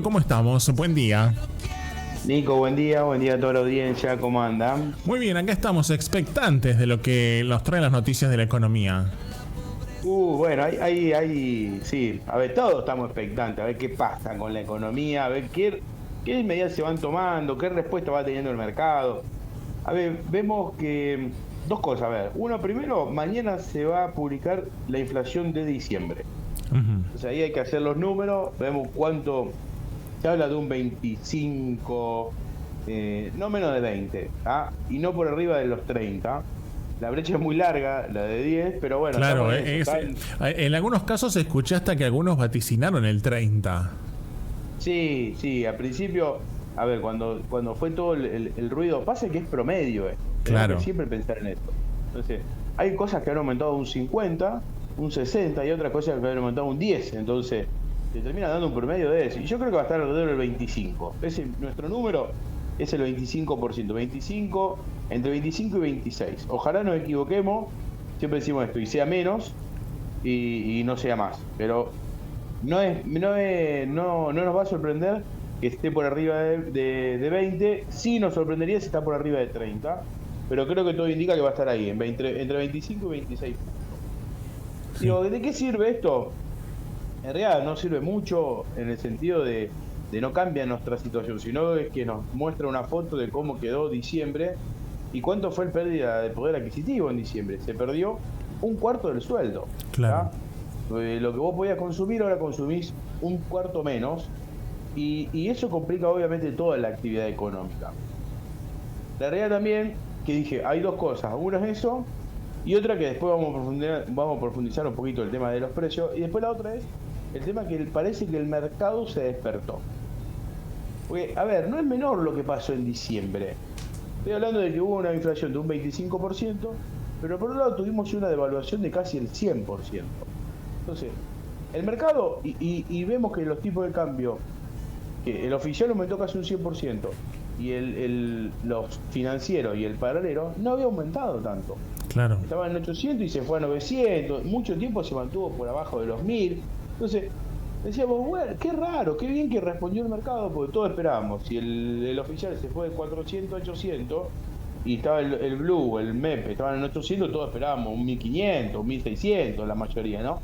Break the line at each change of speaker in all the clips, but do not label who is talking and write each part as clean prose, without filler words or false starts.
¿Cómo estamos? Buen día.
Nico, buen día a toda la audiencia, ¿cómo andan?
Muy bien, acá estamos expectantes de lo que nos traen las noticias de la economía.
Bueno, sí, a ver, todos estamos expectantes, a ver qué pasa con la economía, a ver qué medidas se van tomando, qué respuesta va teniendo el mercado. A ver, vemos que dos cosas, a ver, uno primero, mañana se va a publicar la inflación de diciembre.
Ujú.
Entonces ahí hay que hacer los números, vemos cuánto, se habla de un 25, no menos de 20, ¿ah? Y no por arriba de los 30. La brecha es muy larga, la de 10, pero bueno, estamos
Claro,
en eso.
en algunos casos escuché hasta que algunos vaticinaron el 30.
Sí, sí, al principio, a ver, cuando fue todo el ruido, pasa que es promedio, tenemos que
Claro,
siempre pensar en esto. Entonces, hay cosas que han aumentado un 50, un 60 y otras cosas que han aumentado un 10. Entonces, se termina dando un promedio de eso. Y yo creo que va a estar alrededor del 25. Nuestro número es el 25%. 25, entre 25 y 26. Ojalá nos equivoquemos, siempre decimos esto, y sea menos y no sea más. Pero no nos va a sorprender que esté por arriba de 20. Sí nos sorprendería si está por arriba de 30. Pero creo que todo indica que va a estar ahí, entre 25 y 26 puntos.
sí.
Digo, ¿de qué sirve esto? En realidad no sirve mucho en el sentido de no cambia nuestra situación, sino es que nos muestra una foto de cómo quedó diciembre y cuánto fue el pérdida de poder adquisitivo en diciembre. Se perdió un cuarto del sueldo.
Claro.
¿Tá? Lo que vos podías consumir, ahora consumís un cuarto menos y eso complica obviamente toda la actividad económica. La realidad también, que dije, hay dos cosas. Una es eso y otra que después vamos a profundizar un poquito el tema de los precios. Y después la otra es el tema que parece que el mercado se despertó. Porque, a ver, no es menor lo que pasó en diciembre. Estoy hablando de que hubo una inflación de un 25%, pero por otro lado tuvimos una devaluación de casi el 100%. Entonces, el mercado, y vemos que los tipos de cambio, que el oficial aumentó casi un 100%, y los financieros y el paralelo no había aumentado tanto.
Claro.
Estaba en 800 y se fue a 900, mucho tiempo se mantuvo por abajo de los 1000. Entonces, decíamos, bueno, qué raro, qué bien que respondió el mercado, porque todos esperábamos. Si el oficial se fue de 400 a 800 y estaba el Blue, el MEP, estaban en 800, todos esperábamos un 1500, un 1600, la mayoría, ¿no?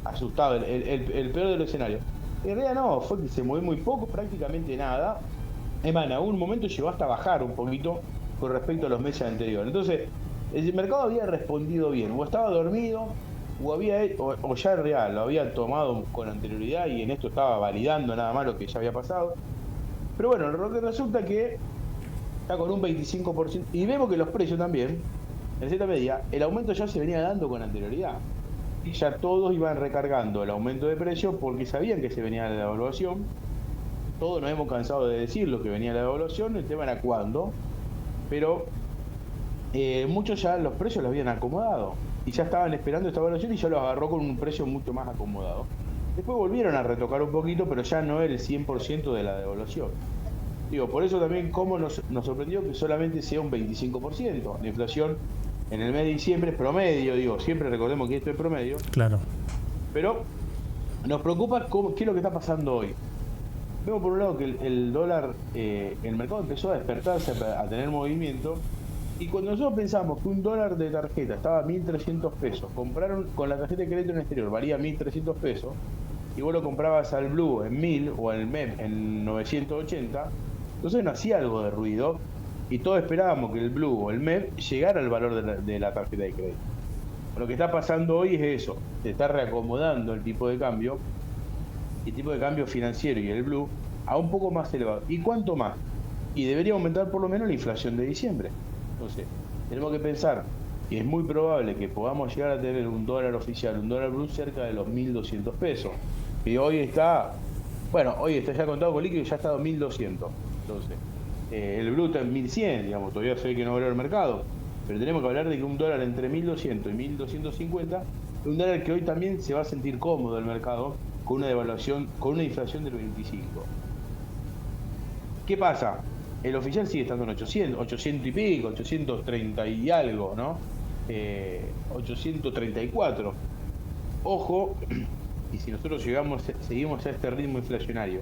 Asustado, el peor de los escenarios. En realidad no, fue que se movió muy poco, prácticamente nada. Es más, en algún momento llegó hasta bajar un poquito con respecto a los meses anteriores. Entonces, el mercado había respondido bien, o estaba dormido, o ya en real lo había tomado con anterioridad y en esto estaba validando nada más lo que ya había pasado. Pero bueno, lo que resulta que está con un 25% y vemos que los precios también, en cierta medida, el aumento ya se venía dando con anterioridad. Y ya todos iban recargando el aumento de precios porque sabían que se venía la devaluación. Todos nos hemos cansado de decir lo que venía la devaluación, el tema era cuándo, pero muchos ya los precios los habían acomodado y ya estaban esperando esta evaluación y ya los agarró con un precio mucho más acomodado. Después volvieron a retocar un poquito, pero ya no era el 100% de la devaluación. Digo, por eso también cómo nos sorprendió que solamente sea un 25%. La inflación en el mes de diciembre, promedio, digo, siempre recordemos que esto es promedio,
Claro.
pero nos preocupa qué es lo que está pasando hoy. Vemos por un lado que el dólar, el mercado empezó a despertarse, a tener movimiento, y cuando nosotros pensamos que un dólar de tarjeta estaba a 1.300 pesos, compraron con la tarjeta de crédito en el exterior, valía 1.300 pesos, y vos lo comprabas al Blue en 1.000 o al MEP en 980, entonces no hacía algo de ruido, y todos esperábamos que el Blue o el MEP llegara al valor de la tarjeta de crédito. Lo que está pasando hoy es eso, se está reacomodando el tipo de cambio financiero y el Blue a un poco más elevado. ¿Y cuánto más? Y debería aumentar por lo menos la inflación de diciembre. Entonces, tenemos que pensar que es muy probable que podamos llegar a tener un dólar oficial, un dólar Blue cerca de los 1.200 pesos. Que hoy está, bueno, hoy está ya contado con líquido y ya está a 1.200. Entonces, el Blue está en 1.100, digamos, todavía se ve que no abrió el mercado. Pero tenemos que hablar de que un dólar entre 1.200 y 1.250 es un dólar que hoy también se va a sentir cómodo el mercado con una devaluación, con una inflación del 25. ¿Qué pasa? El oficial sigue estando en 800, 800 y pico, 830 y algo, ¿no? 834. Ojo, y si nosotros seguimos a este ritmo inflacionario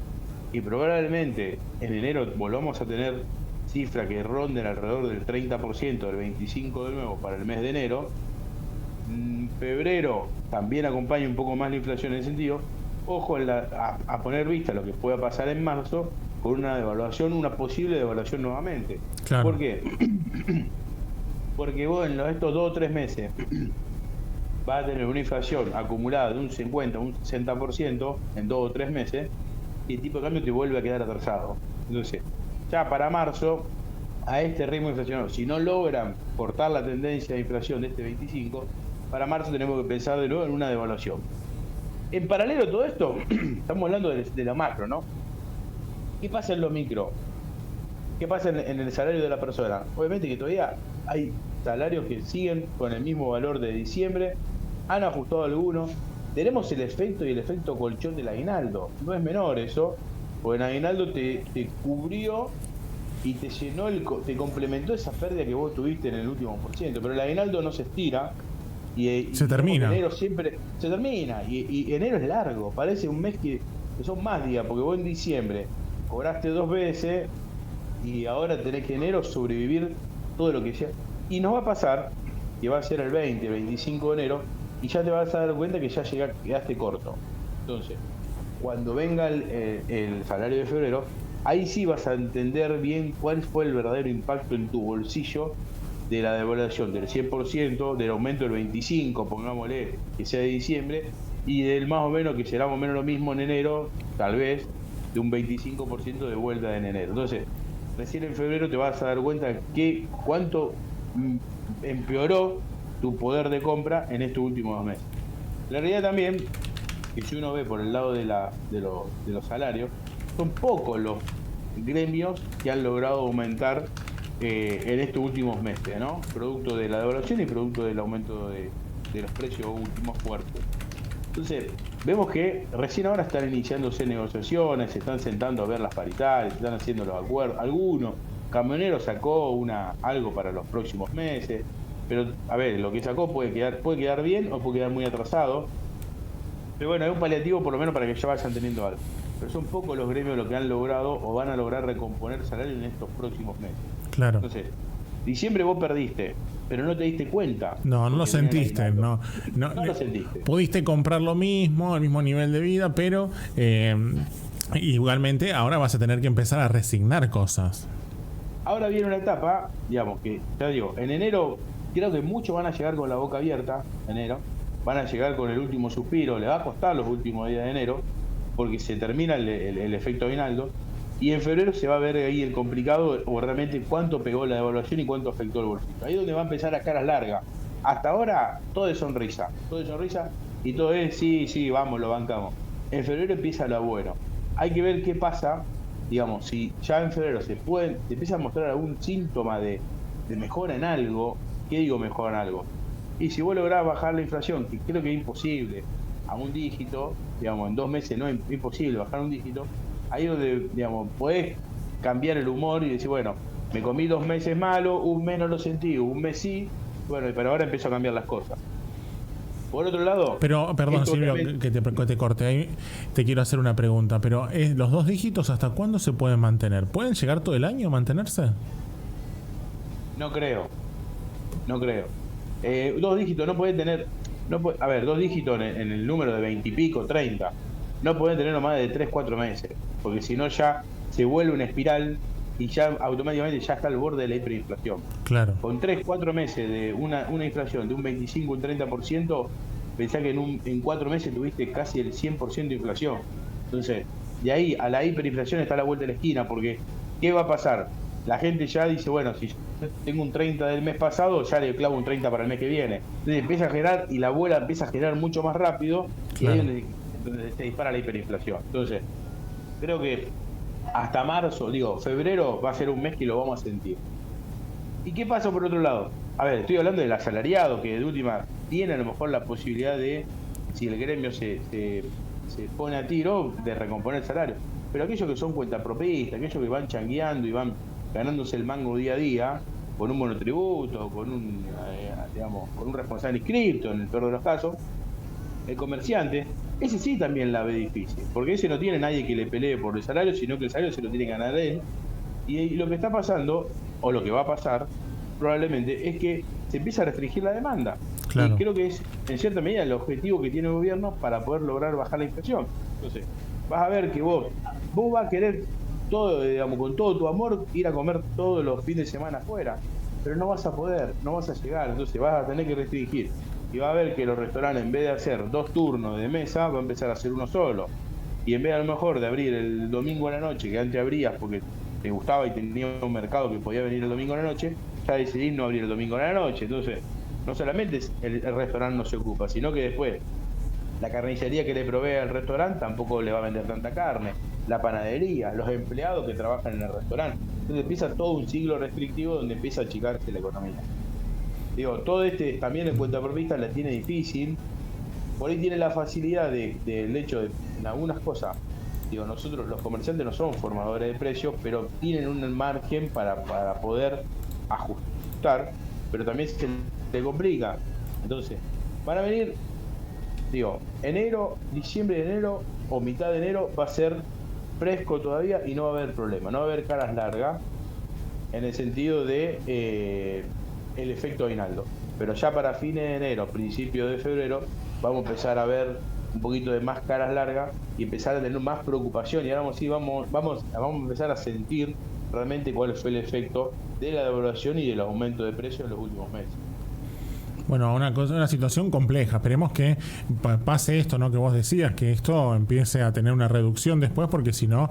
y probablemente en enero volvamos a tener cifras que ronden alrededor del 30%, del 25% de nuevo para el mes de enero. Febrero también acompaña un poco más la inflación en ese sentido. Ojo a poner vista a lo que pueda pasar en marzo con una devaluación, una posible devaluación nuevamente.
Claro.
¿Por qué? Porque vos en estos 2 o 3 meses vas a tener una inflación acumulada de un 50, un 60% en 2 o 3 meses y el tipo de cambio te vuelve a quedar atrasado. Entonces, ya para marzo, a este ritmo inflacionario, si no logran cortar la tendencia de inflación de este 25, para marzo tenemos que pensar de nuevo en una devaluación. En paralelo a todo esto, estamos hablando de la macro, ¿no? ¿Qué pasa en lo micro? ¿Qué pasa en el salario de la persona? Obviamente que todavía hay salarios que siguen con el mismo valor de diciembre, han ajustado algunos. Tenemos el efecto y el efecto colchón del aguinaldo. No es menor eso, porque el aguinaldo te cubrió y te llenó, te complementó esa pérdida que vos tuviste en el último %. Pero el aguinaldo no se estira y
se termina.
Enero siempre se termina. Y enero es largo, parece un mes que son más días, porque vos en diciembre cobraste 2 veces y ahora tenés que enero sobrevivir todo lo que sea. Y nos va a pasar que va a ser el 20, 25 de enero y ya te vas a dar cuenta que ya quedaste corto. Entonces, cuando venga el salario de febrero, ahí sí vas a entender bien cuál fue el verdadero impacto en tu bolsillo de la devaluación del 100%, del aumento del 25%, pongámosle que sea de diciembre, y del más o menos, que será más o menos lo mismo en enero, tal vez, de un 25% de vuelta en enero. Entonces, recién en febrero te vas a dar cuenta de cuánto empeoró tu poder de compra en estos últimos 2 meses. La realidad también, que si uno ve por el lado de los salarios, son pocos los gremios que han logrado aumentar en estos últimos meses, ¿no? Producto de la devaluación y producto del aumento de los precios últimos fuertes. Entonces, vemos que recién ahora están iniciándose negociaciones, se están sentando a ver las paritarias, se están haciendo los acuerdos. Algunos, Camioneros sacó algo para los próximos meses, pero a ver, lo que sacó puede quedar bien o puede quedar muy atrasado. Pero bueno, es un paliativo por lo menos para que ya vayan teniendo algo. Pero son pocos los gremios lo que han logrado o van a lograr recomponer salario en estos próximos meses.
Claro.
Entonces, diciembre vos perdiste, pero no te diste cuenta.
No lo sentiste, no
lo sentiste.
Pudiste comprar lo mismo, el mismo nivel de vida, pero igualmente ahora vas a tener que empezar a resignar cosas.
Ahora viene una etapa, digamos, que ya digo, en enero creo que muchos van a llegar con la boca abierta, van a llegar con el último suspiro, le va a costar los últimos días de enero, porque se termina el efecto aguinaldo, y en febrero se va a ver ahí el complicado, o realmente cuánto pegó la devaluación y cuánto afectó el bolsillo. Ahí es donde va a empezar a caras largas. Hasta ahora todo es sonrisa, y todo es sí, vamos, lo bancamos. En febrero empieza lo bueno. Hay que ver qué pasa, digamos, si ya en febrero te empieza a mostrar algún síntoma de mejora en algo. ¿Qué digo mejora en algo? Y si vos lográs bajar la inflación, que creo que es imposible, a un dígito, digamos, en 2 meses no es imposible bajar un dígito, ahí es donde, digamos, podés cambiar el humor y decir, bueno, me comí 2 meses malos, un mes no lo sentí, un mes sí, bueno, pero ahora empiezo a cambiar las cosas. Por otro lado...
Pero, perdón, Silvio, que te corte ahí, te quiero hacer una pregunta, pero ¿los 2 dígitos hasta cuándo se pueden mantener? ¿Pueden llegar todo el año a mantenerse?
No creo. 2 dígitos no pueden tener... a ver, 2 dígitos en el número de 20 y pico, 30, no pueden tener más de 3-4 meses, porque si no ya se vuelve una espiral y ya automáticamente ya está al borde de la hiperinflación.
Claro.
Con 3-4 meses de una inflación de un 25 un 30%, pensá que en 4 meses tuviste casi el 100% de inflación. Entonces, de ahí a la hiperinflación está a la vuelta de la esquina, porque ¿qué va a pasar? La gente ya dice, bueno, si yo tengo un 30 del mes pasado, ya le clavo un 30 para el mes que viene. Entonces empieza a generar, y la bola empieza a generar mucho más rápido, claro. Y ahí es donde se dispara la hiperinflación. Entonces, creo que hasta marzo, febrero va a ser un mes que lo vamos a sentir. ¿Y qué pasa por otro lado? A ver, estoy hablando del asalariado, que de última tiene a lo mejor la posibilidad de, si el gremio se pone a tiro, de recomponer el salario. Pero aquellos que son cuentapropistas, aquellos que van changueando y van ganándose el mango día a día, con un monotributo, con un responsable inscripto, en el peor de los casos, el comerciante, ese sí también la ve difícil, porque ese no tiene nadie que le pelee por el salario, sino que el salario se lo tiene que ganar él. Y lo que está pasando, o lo que va a pasar, probablemente, es que se empieza a restringir la demanda.
Claro.
Y creo que es, en cierta medida, el objetivo que tiene el gobierno para poder lograr bajar la inflación. Entonces, vas a ver que vos vas a querer todo, digamos, con todo tu amor, ir a comer todos los fines de semana afuera, pero no vas a poder, no vas a llegar, entonces vas a tener que restringir. Y va a ver que los restaurantes, en vez de hacer 2 turnos de mesa, va a empezar a hacer uno solo. Y en vez a lo mejor de abrir el domingo a la noche, que antes abrías porque te gustaba y tenía un mercado que podía venir el domingo a la noche, ya decidís no abrir el domingo a la noche. Entonces, no solamente el restaurante no se ocupa, sino que después la carnicería que le provee al restaurante tampoco le va a vender tanta carne, la panadería, los empleados que trabajan en el restaurante. Entonces empieza todo un ciclo restrictivo donde empieza a achicarse la economía. Digo, todo también en cuenta por vista la tiene difícil, por ahí tiene la facilidad del hecho de, en algunas cosas, digo, nosotros los comerciantes no somos formadores de precios, pero tienen un margen para poder ajustar, pero también se te complica. Entonces, van a venir, digo, diciembre de enero o mitad de enero va a ser fresco todavía y no va a haber problema, no va a haber caras largas en el sentido de el efecto aguinaldo. Pero ya para fines de enero, principios de febrero, vamos a empezar a ver un poquito de más caras largas y empezar a tener más preocupación. Y ahora sí vamos a empezar a sentir realmente cuál fue el efecto de la devaluación y del aumento de precios en los últimos meses.
Bueno, una situación compleja. Esperemos que pase esto, ¿no? Que vos decías, que esto empiece a tener una reducción después, porque si no,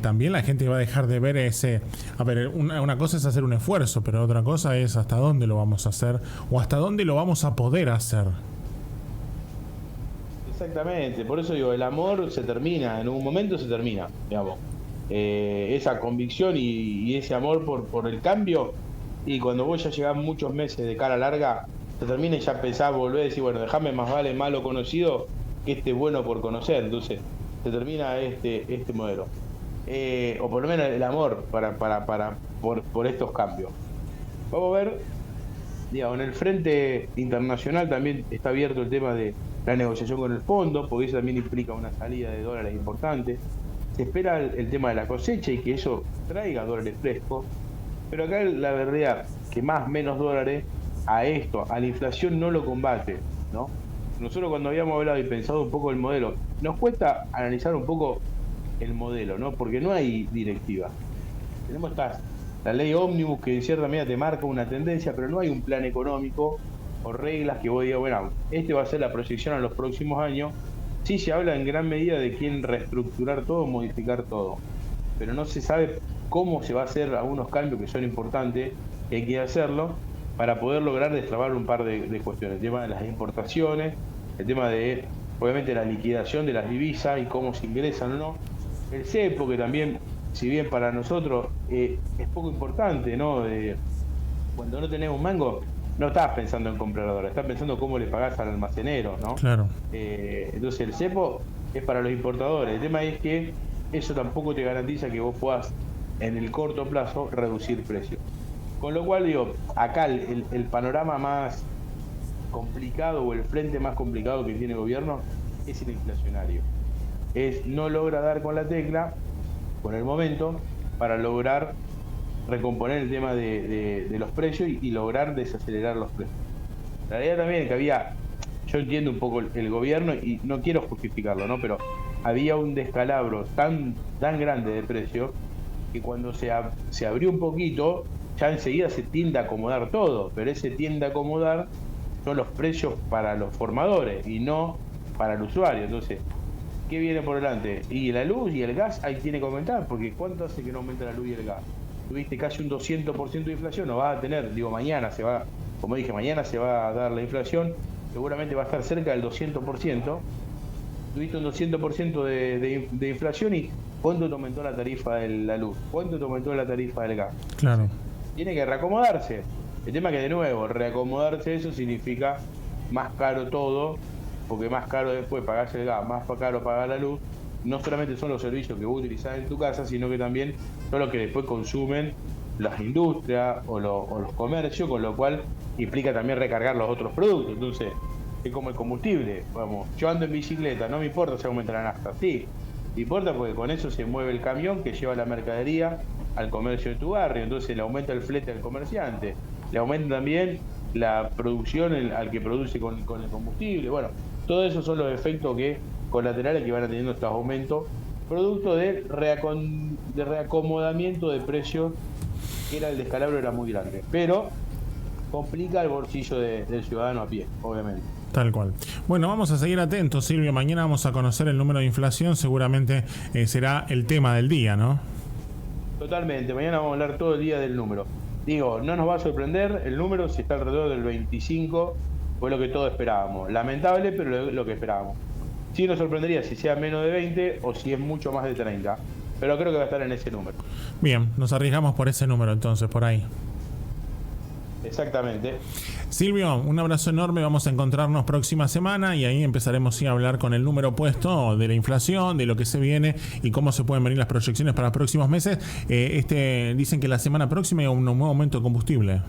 también la gente va a dejar de ver ese... A ver, una cosa es hacer un esfuerzo, pero otra cosa es hasta dónde lo vamos a hacer o hasta dónde lo vamos a poder hacer.
Exactamente, por eso digo, el amor se termina, en un momento se termina, digamos. Esa convicción y ese amor por el cambio, y cuando vos ya llegás muchos meses de cara larga, se termina y ya pensás, volver a decir, bueno, déjame más vale malo conocido que bueno por conocer. Entonces, se termina este modelo. O por lo menos el amor por estos cambios. Vamos a ver, digamos, en el frente internacional también está abierto el tema de la negociación con el fondo, porque eso también implica una salida de dólares importante. Se espera el tema de la cosecha y que eso traiga dólares frescos, pero acá la verdad que menos dólares a la inflación no lo combate, ¿no? Nosotros cuando habíamos hablado y pensado un poco el modelo, nos cuesta analizar un poco el modelo, ¿no? Porque no hay directiva. Tenemos la ley ómnibus que en cierta medida te marca una tendencia, pero no hay un plan económico o reglas que vos digas, bueno, este va a ser la proyección a los próximos años. Sí se habla en gran medida de quién reestructurar todo, modificar todo, pero no se sabe cómo se va a hacer algunos cambios que son importantes, que hay que hacerlo para poder lograr destrabar un par de cuestiones. El tema de las importaciones, el tema de, obviamente, la liquidación de las divisas y cómo se ingresan o no. El cepo, que también, si bien para nosotros es poco importante, ¿no? Cuando no tenemos un mango, no estás pensando en comprar dólares, estás pensando cómo le pagás al almacenero, ¿no?
Claro.
Entonces el cepo es para los importadores. El tema es que eso tampoco te garantiza que vos puedas, en el corto plazo, reducir precios. Con lo cual, digo, acá el panorama más complicado o el frente más complicado que tiene el gobierno es el inflacionario. No logra dar con la tecla, por el momento, para lograr recomponer el tema de los precios y lograr desacelerar los precios. La realidad también es que yo entiendo un poco el gobierno y no quiero justificarlo, ¿no? Pero había un descalabro tan grande de precios que cuando se abrió un poquito, ya enseguida se tiende a acomodar todo, pero ese tiende a acomodar son los precios para los formadores y no para el usuario. Entonces, ¿qué viene por delante? Y la luz y el gas ahí tiene que aumentar, porque ¿cuánto hace que no aumenta la luz y el gas? Tuviste casi un 200% de inflación, no vas a tener, mañana mañana se va a dar la inflación, seguramente va a estar cerca del 200%. Tuviste un 200% de inflación y ¿cuánto te aumentó la tarifa de la luz? ¿Cuánto te aumentó la tarifa del gas?
Claro.
Tiene que reacomodarse. El tema es que, de nuevo, reacomodarse eso significa más caro todo, porque más caro después pagás el gas, más caro pagar la luz. No solamente son los servicios que vos utilizás en tu casa, sino que también son los que después consumen las industrias o los comercios, con lo cual implica también recargar los otros productos. Entonces, es como el combustible. Vamos, yo ando en bicicleta, no me importa si aumenta la nafta, sí, me importa porque con eso se mueve el camión que lleva la mercadería al comercio de tu barrio, entonces le aumenta el flete al comerciante, le aumenta también la producción al que produce con el combustible. Bueno, todo eso son los efectos colaterales que van teniendo estos aumentos, producto de reacomodamiento de precios, que el descalabro era muy grande, pero complica el bolsillo del ciudadano a pie, obviamente.
Tal cual. Bueno, vamos a seguir atentos, Silvio. Mañana vamos a conocer el número de inflación. Seguramente será el tema del día, ¿no?
Totalmente. Mañana vamos a hablar todo el día del número. Digo, no nos va a sorprender el número si está alrededor del 25, fue lo que todos esperábamos. Lamentable, pero lo que esperábamos. Sí nos sorprendería si sea menos de 20 o si es mucho más de 30. Pero creo que va a estar en ese número.
Bien, nos arriesgamos por ese número entonces, por ahí.
Exactamente.
Silvio, un abrazo enorme, vamos a encontrarnos próxima semana y ahí empezaremos a hablar con el número puesto de la inflación, de lo que se viene y cómo se pueden venir las proyecciones para los próximos meses. Dicen que la semana próxima hay un nuevo aumento de combustible.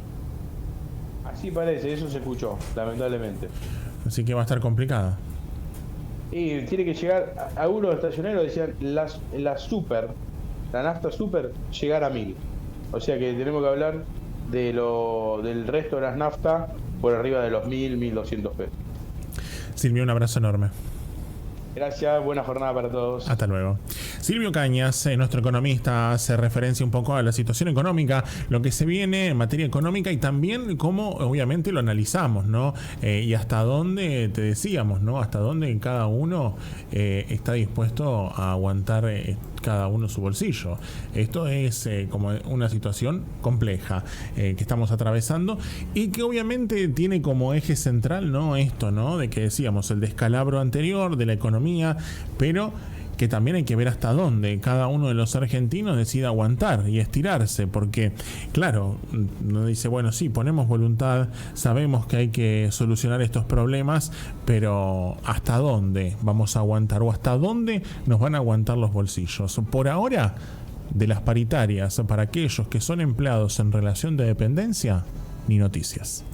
Así parece, eso se escuchó, lamentablemente.
Así que va a estar complicada.
Y tiene que llegar, algunos estacioneros decían, la nafta super, llegar a 1000. O sea que tenemos que hablar del resto de las naftas por arriba de los 1.200 pesos.
Silvio, un abrazo enorme.
Gracias, buena jornada para todos.
Hasta luego. Silvio Cañas, nuestro economista, hace referencia un poco a la situación económica, lo que se viene en materia económica y también cómo obviamente lo analizamos, ¿no? Y hasta dónde, te decíamos, ¿no? Hasta dónde cada uno está dispuesto a aguantar cada uno su bolsillo. Esto es como una situación compleja que estamos atravesando y que obviamente tiene como eje central, ¿no? Esto, ¿no? De que decíamos el descalabro anterior de la economía, pero que también hay que ver hasta dónde cada uno de los argentinos decide aguantar y estirarse, porque claro, uno dice, bueno, sí, ponemos voluntad, sabemos que hay que solucionar estos problemas, pero ¿hasta dónde vamos a aguantar o hasta dónde nos van a aguantar los bolsillos? Por ahora, de las paritarias para aquellos que son empleados en relación de dependencia, ni noticias.